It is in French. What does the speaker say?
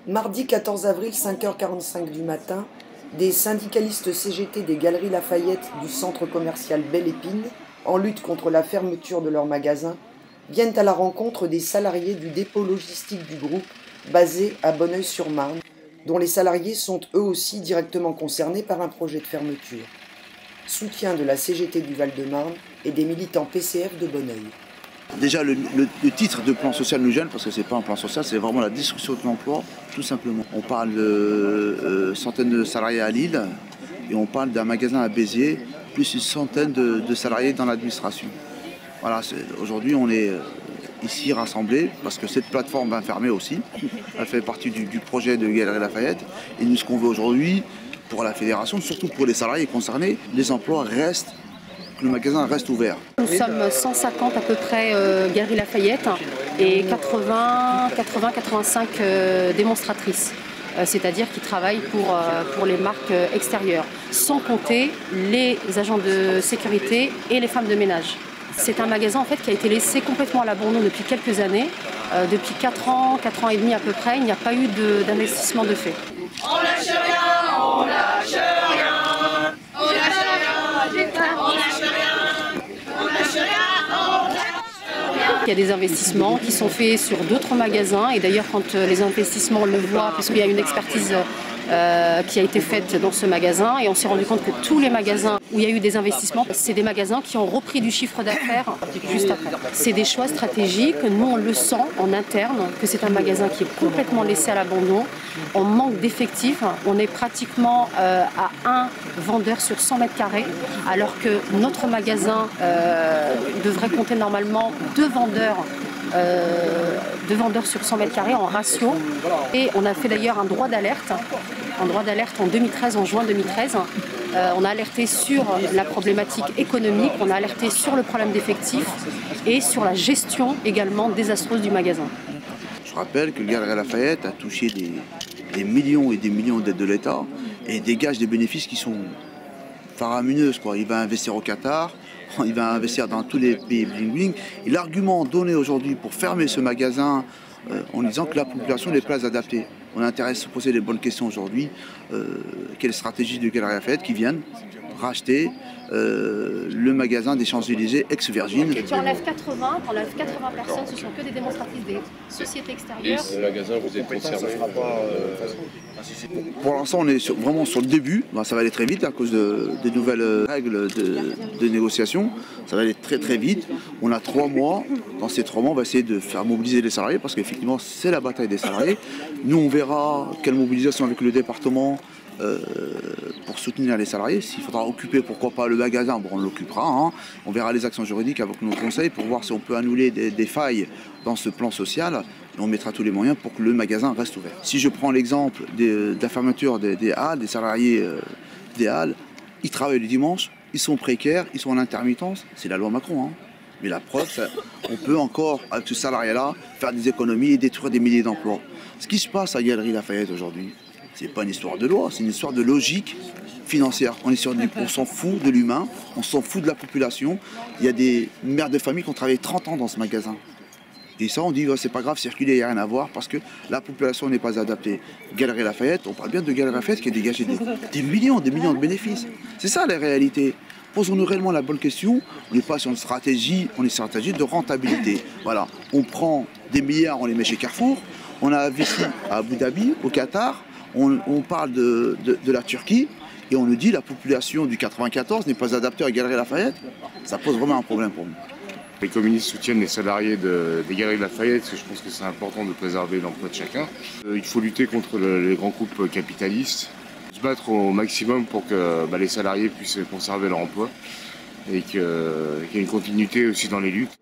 Mardi 14 avril, 5h45 du matin, des syndicalistes CGT des Galeries Lafayette du centre commercial Belle Épine, en lutte contre la fermeture de leur magasin, viennent à la rencontre des salariés du dépôt logistique du groupe basé à Bonneuil-sur-Marne, dont les salariés sont eux aussi directement concernés par un projet de fermeture. Soutien de la CGT du Val-de-Marne et des militants PCF de Bonneuil. Déjà, le titre de plan social nous gêne parce que ce n'est pas un plan social, c'est vraiment la destruction de l'emploi, tout simplement. On parle de centaines de salariés à Lille et on parle d'un magasin à Béziers, plus une centaine de salariés dans l'administration. Voilà, aujourd'hui on est ici rassemblés parce que cette plateforme va fermer aussi. Elle fait partie du projet de Galeries Lafayette. Et nous, ce qu'on veut aujourd'hui, pour la fédération, surtout pour les salariés concernés, les emplois restent, que le magasin reste ouvert. Nous sommes 150 à peu près Galeries Lafayette et 80-85 démonstratrices. C'est-à-dire qui travaillent pour les marques extérieures, sans compter les agents de sécurité et les femmes de ménage. C'est un magasin en fait, qui a été laissé complètement à l'abandon depuis quelques années. Depuis 4 ans et demi à peu près, il n'y a pas eu d'investissement de fait. On lâche rien, on lâche rien, on lâche rien, on lâche rien, on lâche rien. Il y a des investissements qui sont faits sur d'autres magasins et d'ailleurs quand les investissements on le voit, puisqu'il y a une expertise qui a été faite dans ce magasin et on s'est rendu compte que tous les magasins où il y a eu des investissements, c'est des magasins qui ont repris du chiffre d'affaires juste après. C'est des choix stratégiques, nous on le sent en interne, que c'est un magasin qui est complètement laissé à l'abandon, on manque d'effectifs, on est pratiquement à un vendeur sur 100 mètres carrés alors que notre magasin devrait compter normalement deux vendeurs sur 100 mètres carrés en ratio. Et on a fait d'ailleurs un droit d'alerte en 2013, en juin 2013. On a alerté sur la problématique économique, on a alerté sur le problème d'effectifs et sur la gestion également désastreuse du magasin. Je rappelle que Galeries Lafayette a touché des millions et des millions d'aides de l'État et dégage des bénéfices qui sont faramineuses, quoi. Il va investir au Qatar, il va investir dans tous les pays bling-bling. Et l'argument donné aujourd'hui pour fermer ce magasin en disant que la population n'est pas adaptée. On a intérêt à se poser les bonnes questions aujourd'hui. Quelle stratégie de Galeries Lafayette qui viennent racheter le magasin des Champs-Élysées ex-Virgin. Tu enlèves 80 personnes, ce sont que des démonstratrices des sociétés extérieures. Le magasin, vous êtes concerné. Pour l'instant, on est vraiment sur le début. Ça va aller très vite à cause des nouvelles règles de négociation. Ça va aller très très vite. On a 3 mois. Dans ces 3 mois, on va essayer de faire mobiliser les salariés parce qu'effectivement, c'est la bataille des salariés. Nous, on verra quelle mobilisation avec le département pour soutenir les salariés. S'il faudra occuper, pourquoi pas, le magasin, bon, on l'occupera. Hein. On verra les actions juridiques avec nos conseils pour voir si on peut annuler des failles dans ce plan social. Et on mettra tous les moyens pour que le magasin reste ouvert. Si je prends l'exemple de la fermeture des halles, des salariés des halles, ils travaillent le dimanche, ils sont précaires, ils sont en intermittence. C'est la loi Macron. Hein. Mais la preuve, on peut encore, avec ce salariat-là, faire des économies et détruire des milliers d'emplois. Ce qui se passe à Galeries Lafayette aujourd'hui, c'est pas une histoire de loi, c'est une histoire de logique financière. On s'en fout de l'humain, on s'en fout de la population. Il y a des mères de famille qui ont travaillé 30 ans dans ce magasin. Et ça, on dit, c'est pas grave, circuler, il n'y a rien à voir, parce que la population n'est pas adaptée. Galeries Lafayette, on parle bien de Galeries Lafayette qui a dégagé des millions de bénéfices. C'est ça la réalité. Posons-nous réellement la bonne question. On n'est pas sur une stratégie, on est sur une stratégie de rentabilité. Voilà, on prend des milliards, on les met chez Carrefour. On a investi à Abu Dhabi, au Qatar. On parle de la Turquie et on nous dit que la population du 94 n'est pas adaptée à Galeries Lafayette. Ça pose vraiment un problème pour nous. Les communistes soutiennent les salariés des Galeries Lafayette parce que je pense que c'est important de préserver l'emploi de chacun. Il faut lutter contre les grands groupes capitalistes, se battre au maximum pour que les salariés puissent conserver leur emploi et qu'il y ait une continuité aussi dans les luttes.